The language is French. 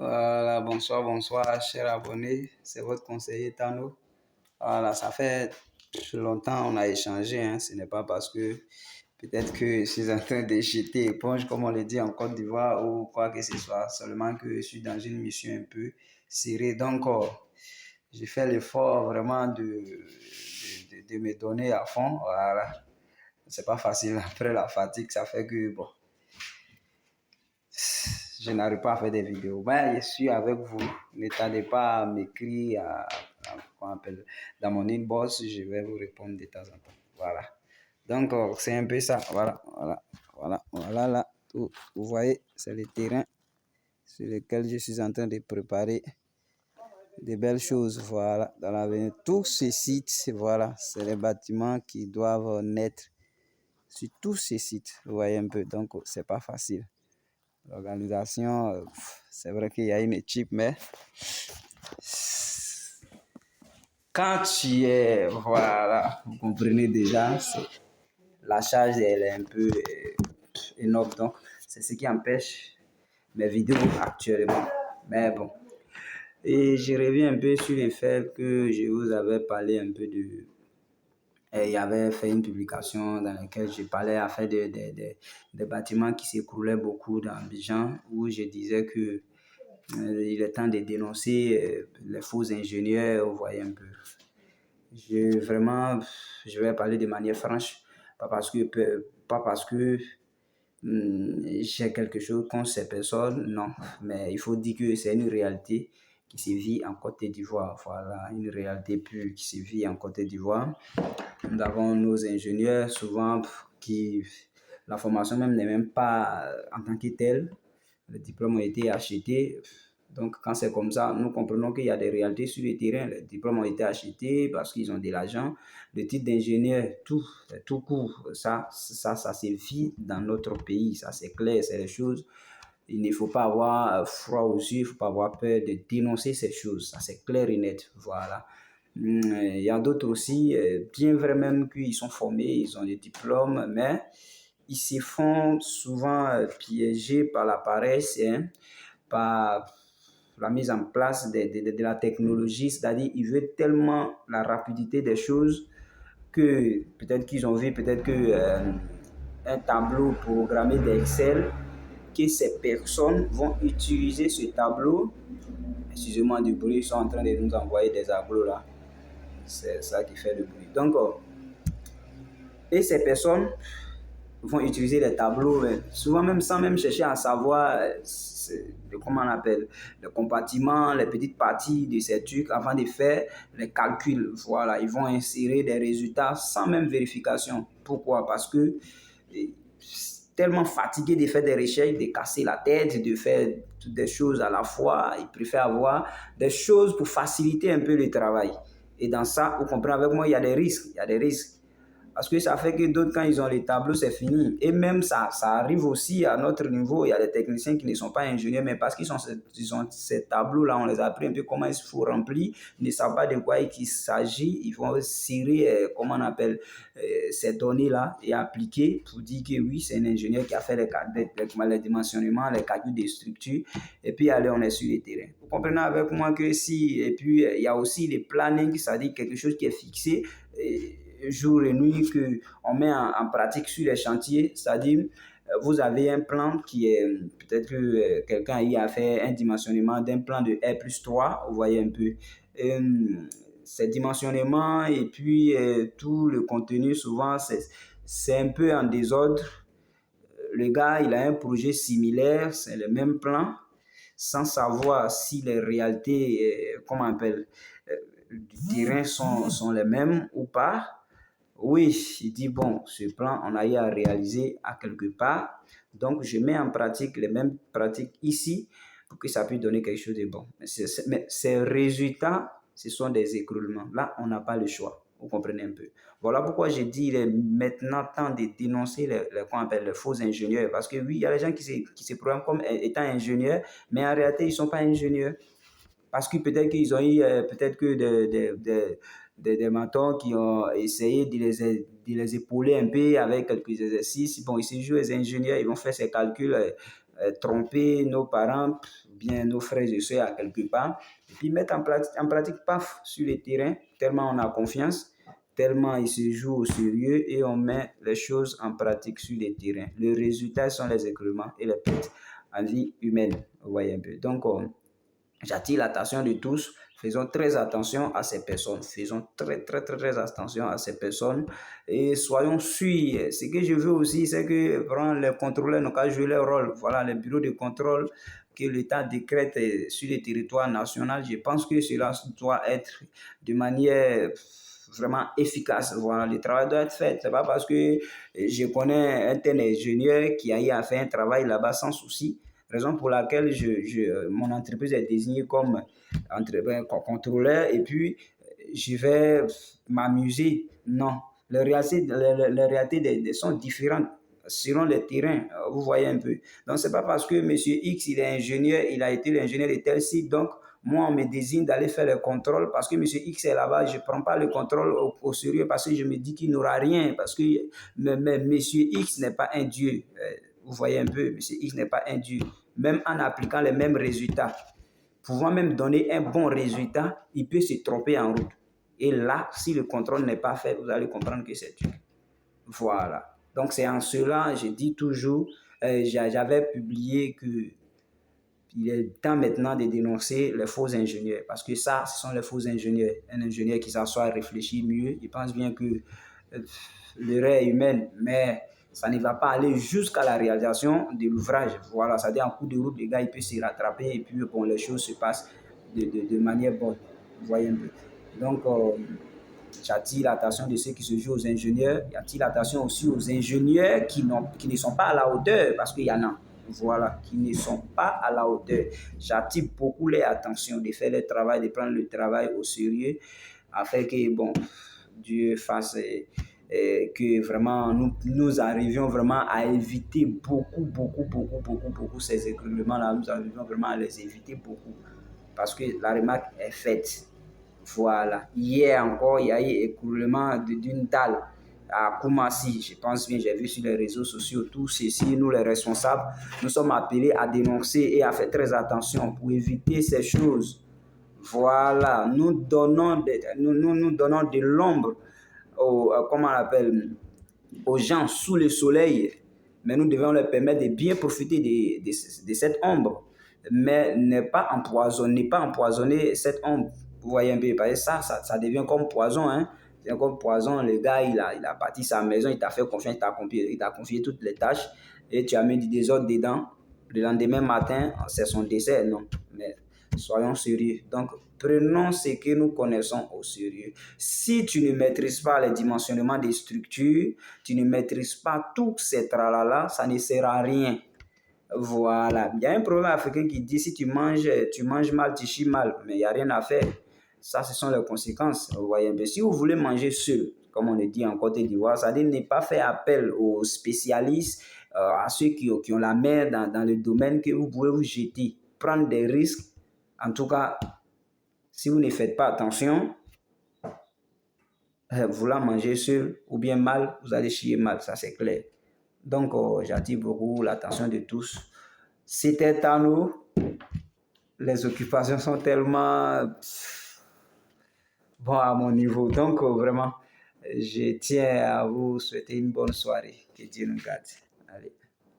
Voilà, bonsoir, bonsoir, chers abonnés. C'est votre conseiller Tano. Voilà, ça fait longtemps on a échangé, hein. Ce n'est pas parce que peut-être que je suis en train de jeter éponge, comme on le dit en Côte d'Ivoire, ou quoi que ce soit. Seulement que je suis dans une mission un peu serrée. Donc, j'ai fait l'effort vraiment de me donner à fond. Voilà. C'est pas facile après la fatigue, ça fait que, bon, je n'arrive pas à faire des vidéos. Mais je suis avec vous. Ne tardez pas à m'écrire comment on appelle, dans mon inbox. Je vais vous répondre de temps en temps. Voilà. Donc, c'est un peu ça. Voilà, là. Vous voyez, c'est le terrain sur lequel je suis en train de préparer de belles choses. Voilà, dans l'avenir. Tous ces sites, voilà, c'est les bâtiments qui doivent naître sur tous ces sites. Vous voyez un peu. Donc, c'est pas facile. L'organisation, c'est vrai qu'il y a une équipe, mais quand tu es, voilà, vous comprenez déjà, la charge elle est un peu énorme. Donc, c'est ce qui empêche mes vidéos actuellement. Mais bon. Et je reviens un peu sur le fait que je vous avais parlé un peu de. Et il y avait fait une publication dans laquelle je parlais à fait des bâtiments qui s'écroulaient beaucoup dans Abidjan, où je disais que il est temps de dénoncer les faux ingénieurs, vous voyez un peu. Vraiment, je vais parler de manière franche, pas parce que j'ai quelque chose contre ces personnes, non, mais il faut dire que c'est une réalité qui se vit en Côte d'Ivoire. Voilà, une réalité pure qui se vit en Côte d'Ivoire. Nous avons nos ingénieurs souvent qui, la formation même n'est même pas en tant que telle. Les diplômes ont été achetés. Donc, quand c'est comme ça, nous comprenons qu'il y a des réalités sur le terrain. Les diplômes ont été achetés parce qu'ils ont de l'argent. Le titre d'ingénieur, tout court, ça se vit dans notre pays. Ça, c'est clair, c'est les choses. Il ne faut pas avoir froid aux yeux, il ne faut pas avoir peur de dénoncer ces choses. Ça, c'est clair et net. Voilà. Il y a d'autres aussi, bien vrai même qu'ils sont formés, ils ont des diplômes, mais ils se font souvent piéger par la paresse, hein, par la mise en place de la technologie, c'est-à-dire ils veulent tellement la rapidité des choses que peut-être qu'ils ont vu peut-être que un tableau programmé d'Excel, que ces personnes vont utiliser ce tableau. Excusez-moi du bruit, ils sont en train de nous envoyer des agglos là. C'est ça qui fait le bruit. Donc, et ces personnes vont utiliser les tableaux, souvent même sans même chercher à savoir comment on appelle, le compartiment, les petites parties de ces trucs avant de faire les calculs. Voilà, ils vont insérer des résultats sans même vérification. Pourquoi? Parce que tellement fatigués de faire des recherches, de casser la tête, de faire toutes des choses à la fois, ils préfèrent avoir des choses pour faciliter un peu le travail. Et dans ça, vous comprenez avec moi, il y a des risques. Il y a des risques. Parce que ça fait que d'autres, quand ils ont les tableaux, c'est fini. Et même ça arrive aussi à notre niveau. Il y a des techniciens qui ne sont pas ingénieurs, mais parce qu'ils ont ces tableaux-là, on les a appris un peu comment il faut remplir. Ils ne savent pas de quoi il s'agit. Ils vont cirer, comment on appelle, ces données-là et appliquer pour dire que oui, c'est un ingénieur qui a fait les dimensionnements, les calculs des structures. Et puis, allez, on est sur le terrain. Vous comprenez avec moi que si, et puis, il y a aussi le planning, c'est-à-dire quelque chose qui est fixé. Jour et nuit qu'on met en pratique sur les chantiers, c'est-à-dire vous avez un plan qui est, peut-être que quelqu'un y a fait un dimensionnement d'un plan de R+3, vous voyez un peu. Ces dimensionnements et puis tout le contenu, souvent, c'est un peu en désordre. Le gars, il a un projet similaire, c'est le même plan, sans savoir si les réalités, comment on appelle, du terrain sont les mêmes ou pas. Oui, il dit, bon, ce plan, on a eu à réaliser à quelque part. Donc, je mets en pratique les mêmes pratiques ici pour que ça puisse donner quelque chose de bon. Mais ces résultats, ce sont des écroulements. Là, on n'a pas le choix. Vous comprenez un peu. Voilà pourquoi je dis il est maintenant temps de dénoncer qu'on appelle les faux ingénieurs. Parce que oui, il y a des gens qui se programment comme étant ingénieurs, mais en réalité, ils ne sont pas ingénieurs. Parce que peut-être qu'ils ont eu peut-être que des mentors qui ont essayé de les épauler un peu avec quelques exercices. Bon, ils se jouent les ingénieurs, ils vont faire ces calculs tromper nos parents, bien nos frères et sœurs à quelque part, et puis mettre en pratique, paf, sur le terrain, tellement on a confiance, tellement il se joue au sérieux et on met les choses en pratique sur le terrain. Le résultat sont les écroulements et les pertes en vie humaine, vous voyez un peu. Donc, j'attire l'attention de tous. Faisons très attention à ces personnes. Faisons très attention à ces personnes. Et soyons sûrs. Ce que je veux aussi, c'est que vraiment, les contrôleurs n'ont qu'à jouer leur rôle. Voilà, les bureaux de contrôle que l'État décrète sur le territoire national. Je pense que cela doit être de manière vraiment efficace. Voilà, le travail doit être fait. C'est pas parce que je connais un tel ingénieur qui a eu à faire un travail là-bas sans souci, raison pour laquelle mon entreprise est désignée comme contrôleur et puis je vais m'amuser. Non, les réalités sont différentes selon les terrains, vous voyez un peu. Donc, c'est pas parce que monsieur X, il est ingénieur, il a été l'ingénieur de tel site, donc moi, on me désigne d'aller faire le contrôle parce que monsieur X est là-bas, je ne prends pas le contrôle au sérieux parce que je me dis qu'il n'aura rien, parce que monsieur X n'est pas un dieu. Vous voyez un peu, monsieur X n'est pas un dieu. Même en appliquant les mêmes résultats, pouvant même donner un bon résultat, il peut se tromper en route. Et là, si le contrôle n'est pas fait, vous allez comprendre que c'est Dieu. Voilà. Donc, c'est en cela, je dis toujours, j'avais publié que il est temps maintenant de dénoncer les faux ingénieurs. Parce que ça, ce sont les faux ingénieurs. Un ingénieur qui s'assoit, réfléchit mieux, il pense bien que l'erreur est humaine, mais ça ne va pas aller jusqu'à la réalisation de l'ouvrage. Voilà, ça dit en coup de route, le gars, il peut se rattraper et puis bon, les choses se passent de manière bonne. Vous voyez un peu. Donc, j'attire l'attention de ceux qui se jouent aux ingénieurs. J'attire l'attention aussi aux ingénieurs qui ne sont pas à la hauteur, parce qu'il y en a. Voilà, qui ne sont pas à la hauteur. J'attire beaucoup leur attention de faire le travail, de prendre le travail au sérieux, afin que, bon, Dieu fasse que vraiment nous arrivions vraiment à éviter beaucoup ces écroulements-là. Nous arrivions vraiment à les éviter beaucoup. Parce que la remarque est faite. Voilà. Hier encore, il y a eu écroulement d'une dalle à Koumassi. Je pense bien, j'ai vu sur les réseaux sociaux, tous ceci, nous les responsables, nous sommes appelés à dénoncer et à faire très attention pour éviter ces choses. Voilà. Nous donnons de l'ombre comment on appelle, aux gens sous le soleil, mais nous devons leur permettre de bien profiter de cette ombre, mais ne pas empoisonner cette ombre. Vous voyez un peu, parce que ça devient comme poison, hein. C'est comme poison, le gars, il a bâti sa maison, il t'a fait confiance, il t'a confié toutes les tâches, et tu as mis du désordre dedans. Le lendemain matin, c'est son décès, non. Mais soyons sérieux. Donc, prenons ce que nous connaissons au sérieux. Si tu ne maîtrises pas les dimensionnements des structures, tu ne maîtrises pas tous ces tralala, ça ne sert à rien. Voilà. Il y a un proverbe africain qui dit si tu manges mal, tu chies mal, mais il n'y a rien à faire. Ça, ce sont les conséquences. Vous voyez, mais si vous voulez manger seul, comme on le dit en Côte d'Ivoire, ça dit ne pas faire appel aux spécialistes, à ceux qui ont la main dans le domaine que vous pouvez vous jeter, prendre des risques. En tout cas, si vous ne faites pas attention, vouloir manger seul ou bien mal, vous allez chier mal, ça c'est clair. Donc, j'attire beaucoup l'attention de tous. C'était à nous. Les occupations sont tellement bon à mon niveau. Donc, vraiment, je tiens à vous souhaiter une bonne soirée. Que Dieu nous garde.